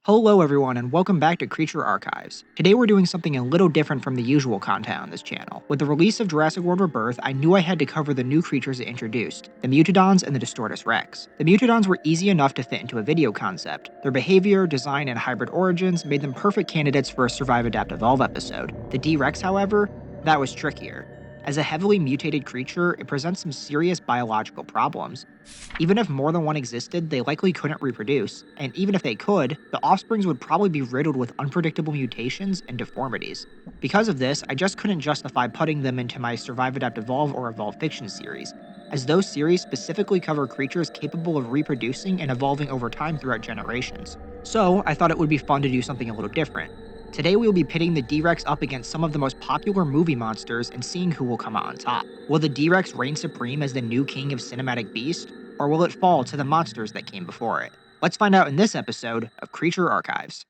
Hello everyone and welcome back to Creature Archives. Today we're doing something a little different from the usual content on this channel. With the release of Jurassic World Rebirth, I knew I had to cover the new creatures it introduced, the Mutodons and the Distortus Rex. The Mutodons were easy enough to fit into a video concept. Their behavior, design, and hybrid origins made them perfect candidates for a Survive Adapt Evolve episode. The D-Rex, however, that was trickier. As a heavily mutated creature, it presents some serious biological problems. Even if more than one existed, they likely couldn't reproduce, and even if they could, the offsprings would probably be riddled with unpredictable mutations and deformities. Because of this, I just couldn't justify putting them into my Survive Adapt Evolve or Evolve Fiction series, as those series specifically cover creatures capable of reproducing and evolving over time throughout generations. So, I thought it would be fun to do something a little different. Today we will be pitting the D-Rex up against some of the most popular movie monsters and seeing who will come out on top. Will the D-Rex reign supreme as the new king of cinematic beast, or will it fall to the monsters that came before it? Let's find out in this episode of Creature Archives.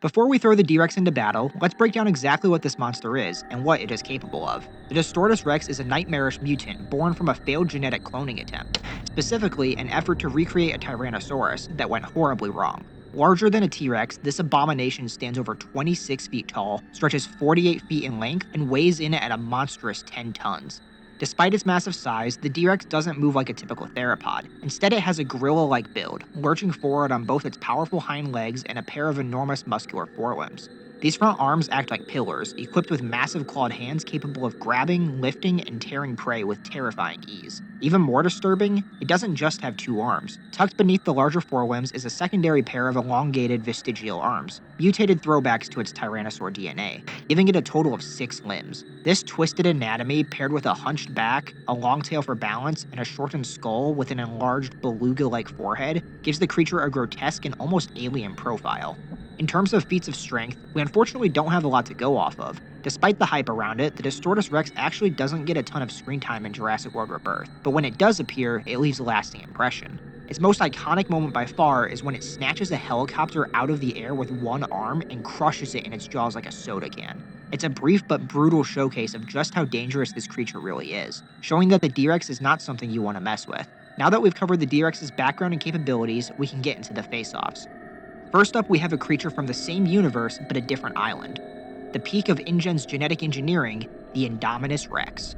Before we throw the D-Rex into battle, let's break down exactly what this monster is and what it is capable of. The Distortus Rex is a nightmarish mutant born from a failed genetic cloning attempt, specifically an effort to recreate a Tyrannosaurus that went horribly wrong. Larger than a T-Rex, this abomination stands over 26 feet tall, stretches 48 feet in length, and weighs in at a monstrous 10 tons. Despite its massive size, the D-Rex doesn't move like a typical theropod. Instead, it has a gorilla-like build, lurching forward on both its powerful hind legs and a pair of enormous muscular forelimbs. These front arms act like pillars, equipped with massive clawed hands capable of grabbing, lifting, and tearing prey with terrifying ease. Even more disturbing, it doesn't just have two arms. Tucked beneath the larger forelimbs is a secondary pair of elongated vestigial arms, mutated throwbacks to its Tyrannosaur DNA, giving it a total of 6 limbs. This twisted anatomy, paired with a hunched back, a long tail for balance, and a shortened skull with an enlarged beluga-like forehead, gives the creature a grotesque and almost alien profile. In terms of feats of strength, we unfortunately don't have a lot to go off of. Despite the hype around it, the Distortus Rex actually doesn't get a ton of screen time in Jurassic World Rebirth, but when it does appear, it leaves a lasting impression. Its most iconic moment by far is when it snatches a helicopter out of the air with one arm and crushes it in its jaws like a soda can. It's a brief but brutal showcase of just how dangerous this creature really is, showing that the D-Rex is not something you want to mess with. Now that we've covered the D-Rex's background and capabilities, we can get into the face-offs. First up, we have a creature from the same universe, but a different island. The peak of InGen's genetic engineering, the Indominus Rex.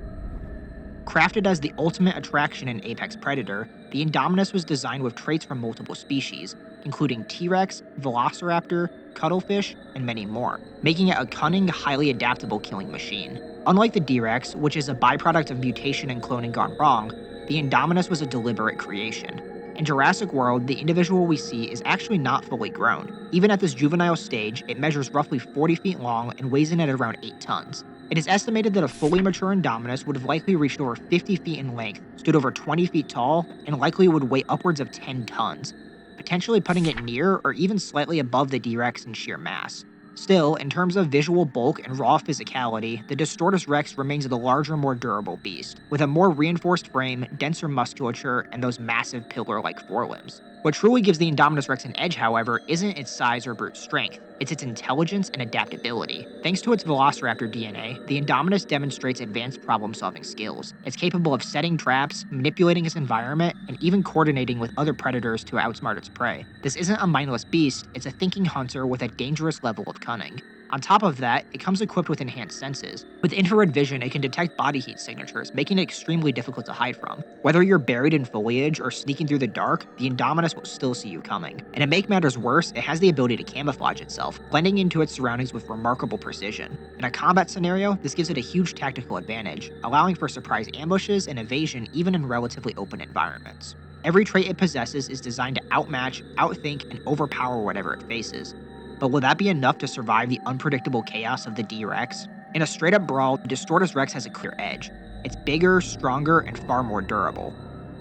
Crafted as the ultimate attraction and apex predator, the Indominus was designed with traits from multiple species, including T-Rex, Velociraptor, Cuttlefish, and many more, making it a cunning, highly adaptable killing machine. Unlike the D-Rex, which is a byproduct of mutation and cloning gone wrong, the Indominus was a deliberate creation. In Jurassic World, the individual we see is actually not fully grown. Even at this juvenile stage, it measures roughly 40 feet long and weighs in at around 8 tons. It is estimated that a fully mature Indominus would have likely reached over 50 feet in length, stood over 20 feet tall, and likely would weigh upwards of 10 tons, potentially putting it near or even slightly above the D-Rex in sheer mass. Still, in terms of visual bulk and raw physicality, the Distortus Rex remains the larger, more durable beast, with a more reinforced frame, denser musculature, and those massive pillar-like forelimbs. What truly gives the Indominus Rex an edge, however, isn't its size or brute strength, it's its intelligence and adaptability. Thanks to its Velociraptor DNA, the Indominus demonstrates advanced problem-solving skills. It's capable of setting traps, manipulating its environment, and even coordinating with other predators to outsmart its prey. This isn't a mindless beast, it's a thinking hunter with a dangerous level of cunning. On top of that, it comes equipped with enhanced senses. With infrared vision, it can detect body heat signatures, making it extremely difficult to hide from. Whether you're buried in foliage or sneaking through the dark, the Indominus will still see you coming. And to make matters worse, it has the ability to camouflage itself, blending into its surroundings with remarkable precision. In a combat scenario, this gives it a huge tactical advantage, allowing for surprise ambushes and evasion even in relatively open environments. Every trait it possesses is designed to outmatch, outthink, and overpower whatever it faces. But will that be enough to survive the unpredictable chaos of the D-Rex? In a straight-up brawl, the Distortus Rex has a clear edge. It's bigger, stronger, and far more durable.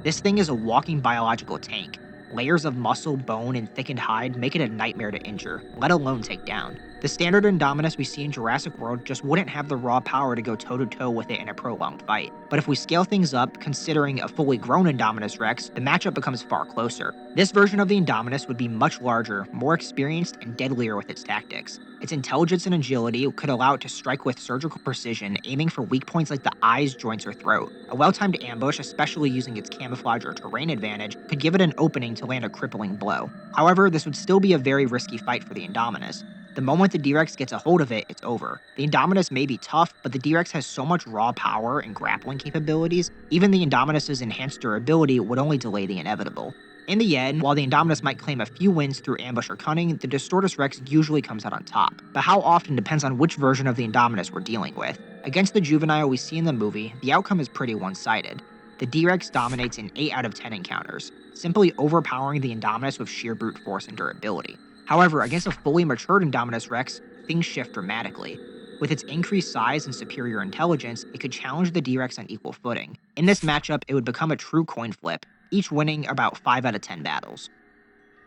This thing is a walking biological tank. Layers of muscle, bone, and thickened hide make it a nightmare to injure, let alone take down. The standard Indominus we see in Jurassic World just wouldn't have the raw power to go toe-to-toe with it in a prolonged fight. But if we scale things up, considering a fully grown Indominus Rex, the matchup becomes far closer. This version of the Indominus would be much larger, more experienced, and deadlier with its tactics. Its intelligence and agility could allow it to strike with surgical precision, aiming for weak points like the eyes, joints, or throat. A well-timed ambush, especially using its camouflage or terrain advantage, could give it an opening to land a crippling blow. However, this would still be a very risky fight for the Indominus. The moment the D-Rex gets a hold of it, it's over. The Indominus may be tough, but the D-Rex has so much raw power and grappling capabilities, even the Indominus's enhanced durability would only delay the inevitable. In the end, while the Indominus might claim a few wins through ambush or cunning, the Distortus Rex usually comes out on top. But how often depends on which version of the Indominus we're dealing with. Against the juvenile we see in the movie, the outcome is pretty one-sided. The D-Rex dominates in 8 out of 10 encounters, simply overpowering the Indominus with sheer brute force and durability. However, against a fully matured Indominus Rex, things shift dramatically. With its increased size and superior intelligence, it could challenge the D-Rex on equal footing. In this matchup, it would become a true coin flip, each winning about 5 out of 10 battles.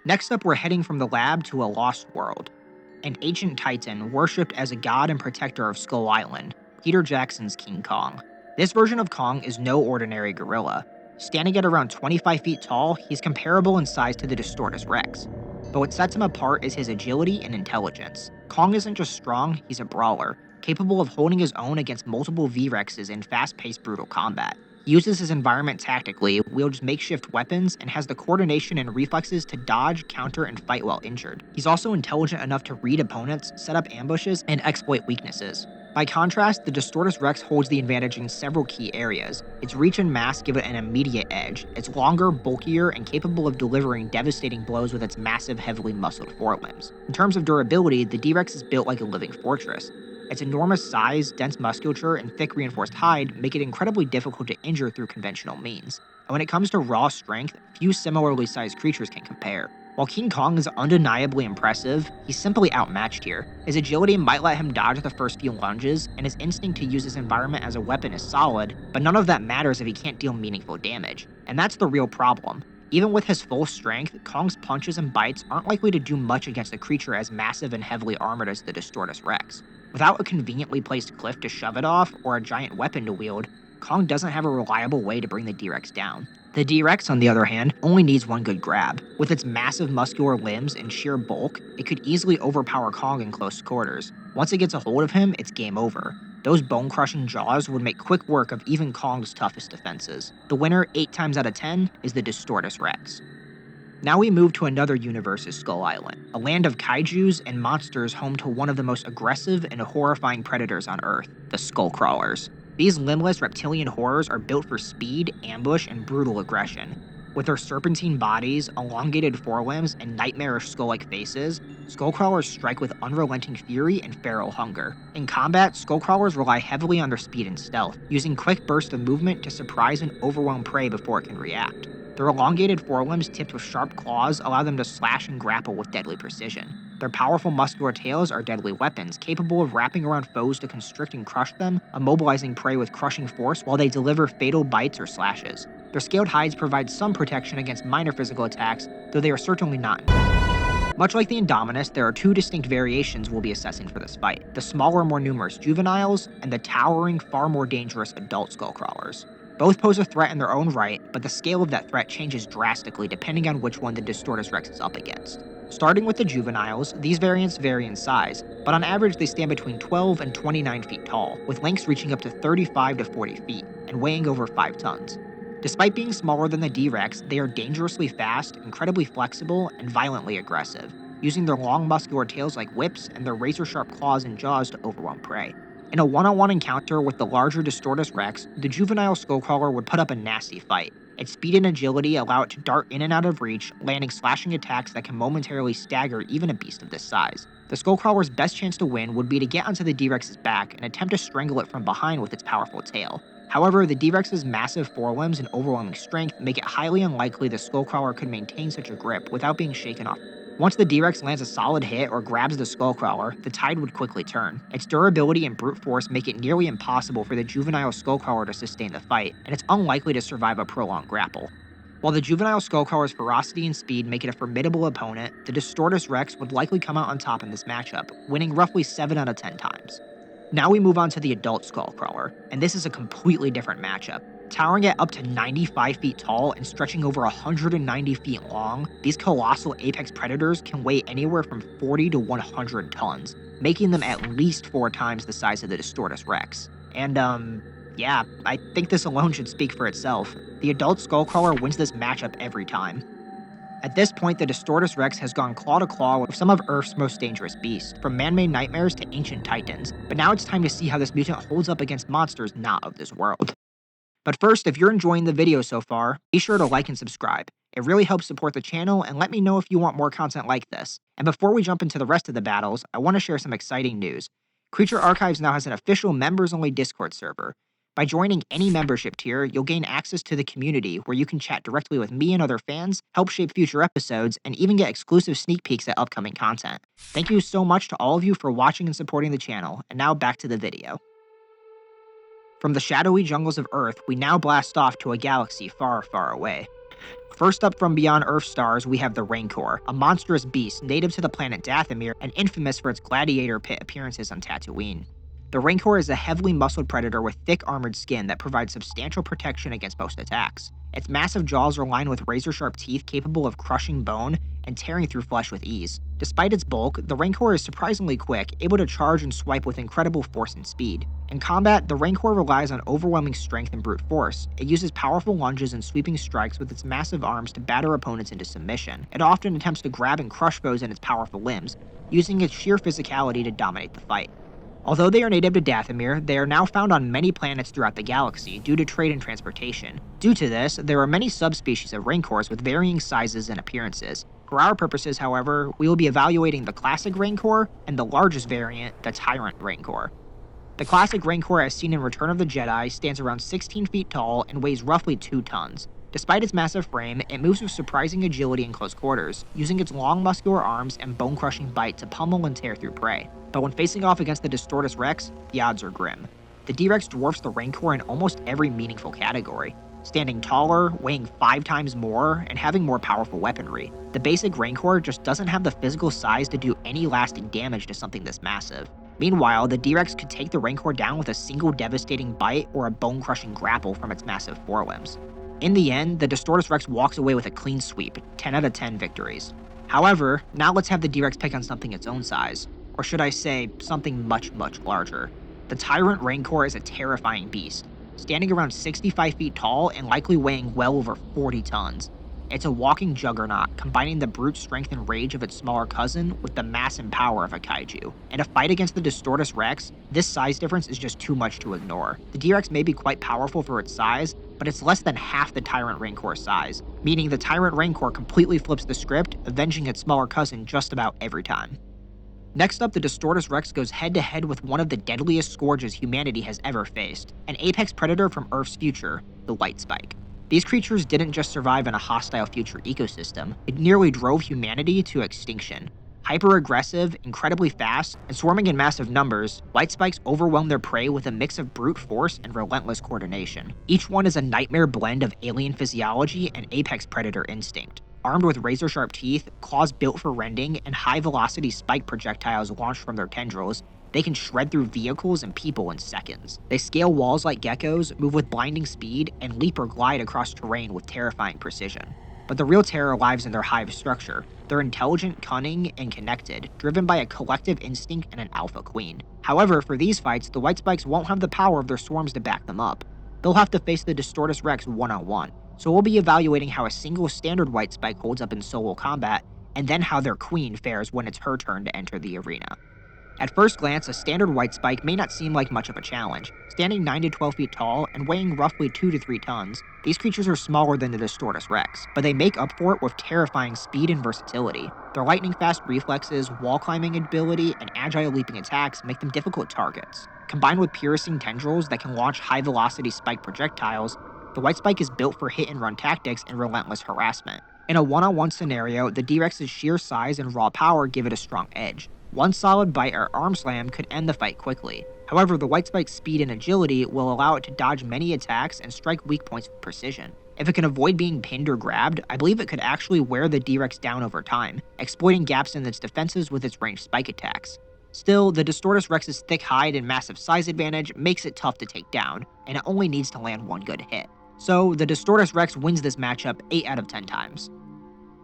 Next up, we're heading from the lab to a lost world. An ancient titan worshipped as a god and protector of Skull Island, Peter Jackson's King Kong. This version of Kong is no ordinary gorilla. Standing at around 25 feet tall, he's comparable in size to the Distortus Rex. But what sets him apart is his agility and intelligence. Kong isn't just strong, he's a brawler, capable of holding his own against multiple V-Rexes in fast-paced brutal combat. He uses his environment tactically, wields makeshift weapons, and has the coordination and reflexes to dodge, counter, and fight while injured. He's also intelligent enough to read opponents, set up ambushes, and exploit weaknesses. By contrast, the Distortus Rex holds the advantage in several key areas. Its reach and mass give it an immediate edge. It's longer, bulkier, and capable of delivering devastating blows with its massive, heavily muscled forelimbs. In terms of durability, the D-Rex is built like a living fortress. Its enormous size, dense musculature, and thick reinforced hide make it incredibly difficult to injure through conventional means. And when it comes to raw strength, few similarly sized creatures can compare. While King Kong is undeniably impressive, he's simply outmatched here. His agility might let him dodge the first few lunges, and his instinct to use his environment as a weapon is solid, but none of that matters if he can't deal meaningful damage. And that's the real problem. Even with his full strength, Kong's punches and bites aren't likely to do much against a creature as massive and heavily armored as the Distortus Rex. Without a conveniently placed cliff to shove it off, or a giant weapon to wield, Kong doesn't have a reliable way to bring the D-Rex down. The D-Rex, on the other hand, only needs one good grab. With its massive muscular limbs and sheer bulk, it could easily overpower Kong in close quarters. Once it gets a hold of him, it's game over. Those bone-crushing jaws would make quick work of even Kong's toughest defenses. The winner, 8 times out of 10, is the Distortus Rex. Now we move to another universe's Skull Island, a land of kaijus and monsters home to one of the most aggressive and horrifying predators on Earth, the Skullcrawlers. These limbless reptilian horrors are built for speed, ambush, and brutal aggression. With their serpentine bodies, elongated forelimbs, and nightmarish skull-like faces, Skullcrawlers strike with unrelenting fury and feral hunger. In combat, Skullcrawlers rely heavily on their speed and stealth, using quick bursts of movement to surprise and overwhelm prey before it can react. Their elongated forelimbs tipped with sharp claws allow them to slash and grapple with deadly precision. Their powerful muscular tails are deadly weapons, capable of wrapping around foes to constrict and crush them, immobilizing prey with crushing force while they deliver fatal bites or slashes. Their scaled hides provide some protection against minor physical attacks, though they are certainly not enough. Much like the Indominus, there are 2 distinct variations we'll be assessing for this fight: the smaller, more numerous juveniles, and the towering, far more dangerous adult Skullcrawlers. Both pose a threat in their own right, but the scale of that threat changes drastically depending on which one the Distortus Rex is up against. Starting with the juveniles, these variants vary in size, but on average they stand between 12 and 29 feet tall, with lengths reaching up to 35 to 40 feet, and weighing over 5 tons. Despite being smaller than the D-Rex, they are dangerously fast, incredibly flexible, and violently aggressive, using their long muscular tails like whips and their razor-sharp claws and jaws to overwhelm prey. In a one-on-one encounter with the larger Distortus Rex, the juvenile Skullcrawler would put up a nasty fight. Its speed and agility allow it to dart in and out of reach, landing slashing attacks that can momentarily stagger even a beast of this size. The Skullcrawler's best chance to win would be to get onto the D-Rex's back and attempt to strangle it from behind with its powerful tail. However, the D-Rex's massive forelimbs and overwhelming strength make it highly unlikely the Skullcrawler could maintain such a grip without being shaken off. Once the D-Rex lands a solid hit or grabs the Skullcrawler, the tide would quickly turn. Its durability and brute force make it nearly impossible for the juvenile Skullcrawler to sustain the fight, and it's unlikely to survive a prolonged grapple. While the juvenile Skullcrawler's ferocity and speed make it a formidable opponent, the Distortus Rex would likely come out on top in this matchup, winning roughly 7 out of 10 times. Now we move on to the adult Skullcrawler, and this is a completely different matchup. Towering at up to 95 feet tall and stretching over 190 feet long, these colossal apex predators can weigh anywhere from 40 to 100 tons, making them at least 4 times the size of the Distortus Rex. And, yeah, I think this alone should speak for itself. The adult Skullcrawler wins this matchup every time. At this point, the Distortus Rex has gone claw to claw with some of Earth's most dangerous beasts, from man-made nightmares to ancient titans, but now it's time to see how this mutant holds up against monsters not of this world. But first, if you're enjoying the video so far, be sure to like and subscribe. It really helps support the channel, and let me know if you want more content like this. And before we jump into the rest of the battles, I want to share some exciting news. CreatureArchives now has an official members-only Discord server. By joining any membership tier, you'll gain access to the community where you can chat directly with me and other fans, help shape future episodes, and even get exclusive sneak peeks at upcoming content. Thank you so much to all of you for watching and supporting the channel, and now back to the video. From the shadowy jungles of Earth, we now blast off to a galaxy far, far away. First up from beyond Earth's stars, we have the Rancor, a monstrous beast native to the planet Dathomir and infamous for its gladiator pit appearances on Tatooine. The Rancor is a heavily muscled predator with thick armored skin that provides substantial protection against most attacks. Its massive jaws are lined with razor-sharp teeth capable of crushing bone and tearing through flesh with ease. Despite its bulk, the Rancor is surprisingly quick, able to charge and swipe with incredible force and speed. In combat, the Rancor relies on overwhelming strength and brute force. It uses powerful lunges and sweeping strikes with its massive arms to batter opponents into submission. It often attempts to grab and crush foes in its powerful limbs, using its sheer physicality to dominate the fight. Although they are native to Dathomir, they are now found on many planets throughout the galaxy due to trade and transportation. Due to this, there are many subspecies of Rancors with varying sizes and appearances. For our purposes, however, we will be evaluating the classic Rancor and the largest variant, the Tyrant Rancor. The classic Rancor, as seen in Return of the Jedi, stands around 16 feet tall and weighs roughly 2 tons. Despite its massive frame, it moves with surprising agility in close quarters, using its long muscular arms and bone-crushing bite to pummel and tear through prey. But when facing off against the Distortus Rex, the odds are grim. The D-Rex dwarfs the Rancor in almost every meaningful category, standing taller, weighing 5 times more, and having more powerful weaponry. The basic Rancor just doesn't have the physical size to do any lasting damage to something this massive. Meanwhile, the D-Rex could take the Rancor down with a single devastating bite or a bone-crushing grapple from its massive forelimbs. In the end, the Distortus Rex walks away with a clean sweep, 10 out of 10 victories. However, now let's have the D-Rex pick on something its own size. Or should I say, something much, much larger. The Tyrant Rancor is a terrifying beast, standing around 65 feet tall and likely weighing well over 40 tons. It's a walking juggernaut, combining the brute strength and rage of its smaller cousin with the mass and power of a kaiju. In a fight against the Distortus Rex, this size difference is just too much to ignore. The D-Rex may be quite powerful for its size, but it's less than half the Tyrant Rancor's size, meaning the Tyrant Rancor completely flips the script, avenging its smaller cousin just about every time. Next up, the Distortus Rex goes head-to-head with one of the deadliest scourges humanity has ever faced, an apex predator from Earth's future, the White Spike. These creatures didn't just survive in a hostile future ecosystem, it nearly drove humanity to extinction. Hyper-aggressive, incredibly fast, and swarming in massive numbers, White Spikes overwhelm their prey with a mix of brute force and relentless coordination. Each one is a nightmare blend of alien physiology and apex predator instinct. Armed with razor-sharp teeth, claws built for rending, and high-velocity spike projectiles launched from their tendrils, they can shred through vehicles and people in seconds. They scale walls like geckos, move with blinding speed, and leap or glide across terrain with terrifying precision. But the real terror lies in their hive structure. They're intelligent, cunning, and connected, driven by a collective instinct and an alpha queen. However, for these fights, the White Spikes won't have the power of their swarms to back them up. They'll have to face the Distortus Rex one-on-one, so we'll be evaluating how a single standard White Spike holds up in solo combat, and then how their queen fares when it's her turn to enter the arena. At first glance, a standard White Spike may not seem like much of a challenge. Standing 9 to 12 feet tall and weighing roughly 2 to 3 tons, these creatures are smaller than the Distortus Rex, but they make up for it with terrifying speed and versatility. Their lightning-fast reflexes, wall-climbing ability, and agile leaping attacks make them difficult targets. Combined with piercing tendrils that can launch high-velocity spike projectiles, the White Spike is built for hit-and-run tactics and relentless harassment. In a one-on-one scenario, the D-Rex's sheer size and raw power give it a strong edge. One solid bite or arm slam could end the fight quickly. However, the White Spike's speed and agility will allow it to dodge many attacks and strike weak points with precision. If it can avoid being pinned or grabbed, I believe it could actually wear the D-Rex down over time, exploiting gaps in its defenses with its ranged spike attacks. Still, the Distortus Rex's thick hide and massive size advantage makes it tough to take down, and it only needs to land one good hit. So, the Distortus Rex wins this matchup 8 out of 10 times.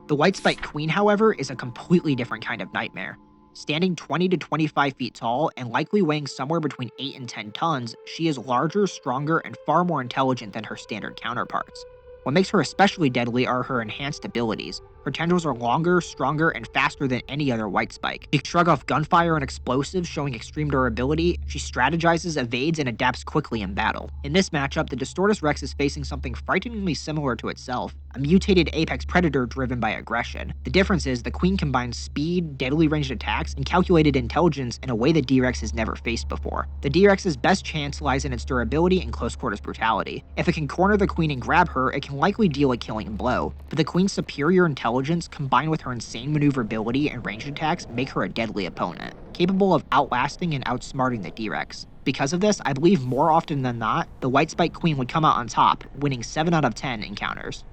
The White Spike Queen, however, is a completely different kind of nightmare. Standing 20 to 25 feet tall and likely weighing somewhere between 8 and 10 tons, she is larger, stronger, and far more intelligent than her standard counterparts. What makes her especially deadly are her enhanced abilities. Her tendrils are longer, stronger, and faster than any other White Spike. She can shrug off gunfire and explosives, showing extreme durability. She strategizes, evades, and adapts quickly in battle. In this matchup, the Distortus Rex is facing something frighteningly similar to itself, a mutated apex predator driven by aggression. The difference is the Queen combines speed, deadly ranged attacks, and calculated intelligence in a way the D-Rex has never faced before. The D-Rex's best chance lies in its durability and close quarters brutality. If it can corner the Queen and grab her, it can likely deal a killing blow, but the Queen's superior intelligence combined with her insane maneuverability and ranged attacks make her a deadly opponent, capable of outlasting and outsmarting the D-Rex. Because of this, I believe more often than not, the White Spike Queen would come out on top, winning 7 out of 10 encounters.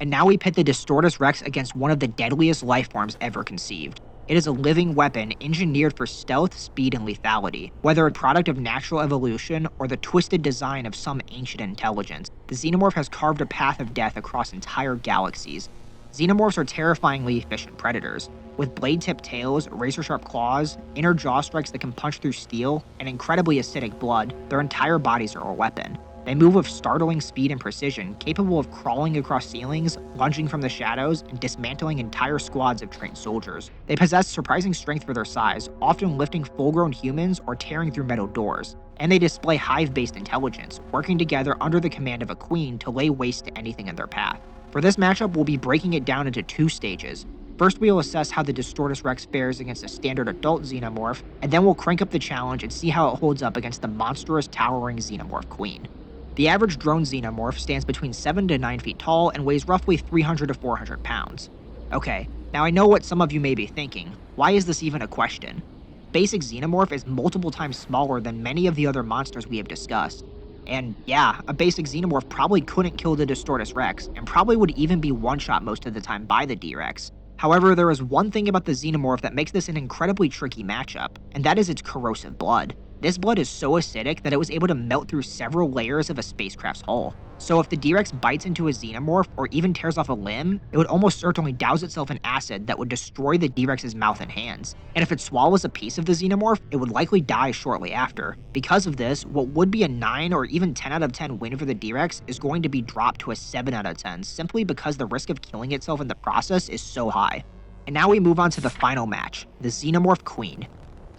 And now we pit the Distortus Rex against one of the deadliest life forms ever conceived. It is a living weapon engineered for stealth, speed, and lethality. Whether a product of natural evolution or the twisted design of some ancient intelligence, the Xenomorph has carved a path of death across entire galaxies. Xenomorphs are terrifyingly efficient predators. With blade-tipped tails, razor-sharp claws, inner jaw strikes that can punch through steel, and incredibly acidic blood, their entire bodies are a weapon. They move with startling speed and precision, capable of crawling across ceilings, lunging from the shadows, and dismantling entire squads of trained soldiers. They possess surprising strength for their size, often lifting full-grown humans or tearing through metal doors. And they display hive-based intelligence, working together under the command of a queen to lay waste to anything in their path. For this matchup, we'll be breaking it down into 2 stages. First, we will assess how the Distortus Rex fares against a standard adult Xenomorph, and then we'll crank up the challenge and see how it holds up against the monstrous, towering Xenomorph Queen. The average drone Xenomorph stands between 7 to 9 feet tall and weighs roughly 300 to 400 pounds. Okay, now I know what some of you may be thinking. Why is this even a question? Basic Xenomorph is multiple times smaller than many of the other monsters we have discussed. And yeah, a basic Xenomorph probably couldn't kill the Distortus Rex, and probably would even be one-shot most of the time by the D-Rex. However, there is one thing about the Xenomorph that makes this an incredibly tricky matchup, and that is its corrosive blood. This blood is so acidic that it was able to melt through several layers of a spacecraft's hull. So if the D-Rex bites into a Xenomorph or even tears off a limb, it would almost certainly douse itself in acid that would destroy the D-Rex's mouth and hands. And if it swallows a piece of the Xenomorph, it would likely die shortly after. Because of this, what would be a 9 or even 10 out of 10 win for the D-Rex is going to be dropped to a 7 out of 10, simply because the risk of killing itself in the process is so high. And now we move on to the final match, the Xenomorph Queen.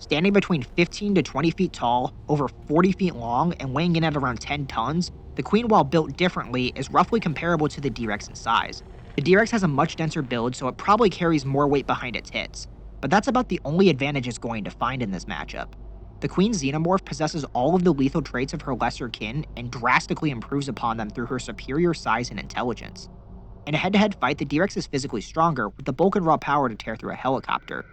Standing between 15 to 20 feet tall, over 40 feet long, and weighing in at around 10 tons, the Queen, while built differently, is roughly comparable to the D-Rex in size. The D-Rex has a much denser build, so it probably carries more weight behind its hits, but that's about the only advantage it's going to find in this matchup. The Queen Xenomorph possesses all of the lethal traits of her lesser kin and drastically improves upon them through her superior size and intelligence. In a head-to-head fight, the D-Rex is physically stronger, with the bulk and raw power to tear through a helicopter.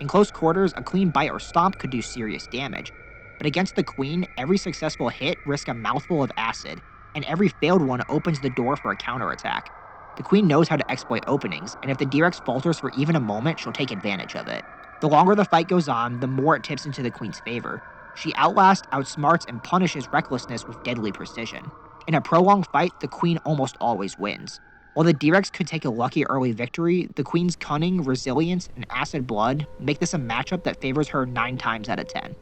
In close quarters, a clean bite or stomp could do serious damage, but against the Queen, every successful hit risks a mouthful of acid, and every failed one opens the door for a counterattack. The Queen knows how to exploit openings, and if the D-Rex falters for even a moment, she'll take advantage of it. The longer the fight goes on, the more it tips into the Queen's favor. She outlasts, outsmarts, and punishes recklessness with deadly precision. In a prolonged fight, the Queen almost always wins. While the D-Rex could take a lucky early victory, the Queen's cunning, resilience, and acid blood make this a matchup that favors her 9 times out of 10.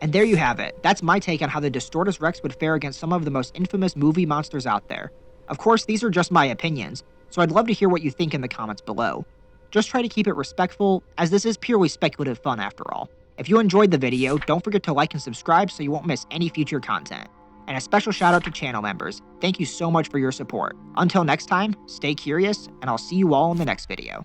And there you have it. That's my take on how the Distortus Rex would fare against some of the most infamous movie monsters out there. Of course, these are just my opinions, so I'd love to hear what you think in the comments below. Just try to keep it respectful, as this is purely speculative fun after all. If you enjoyed the video, don't forget to like and subscribe so you won't miss any future content. And a special shout out to channel members. Thank you so much for your support. Until next time, stay curious, and I'll see you all in the next video.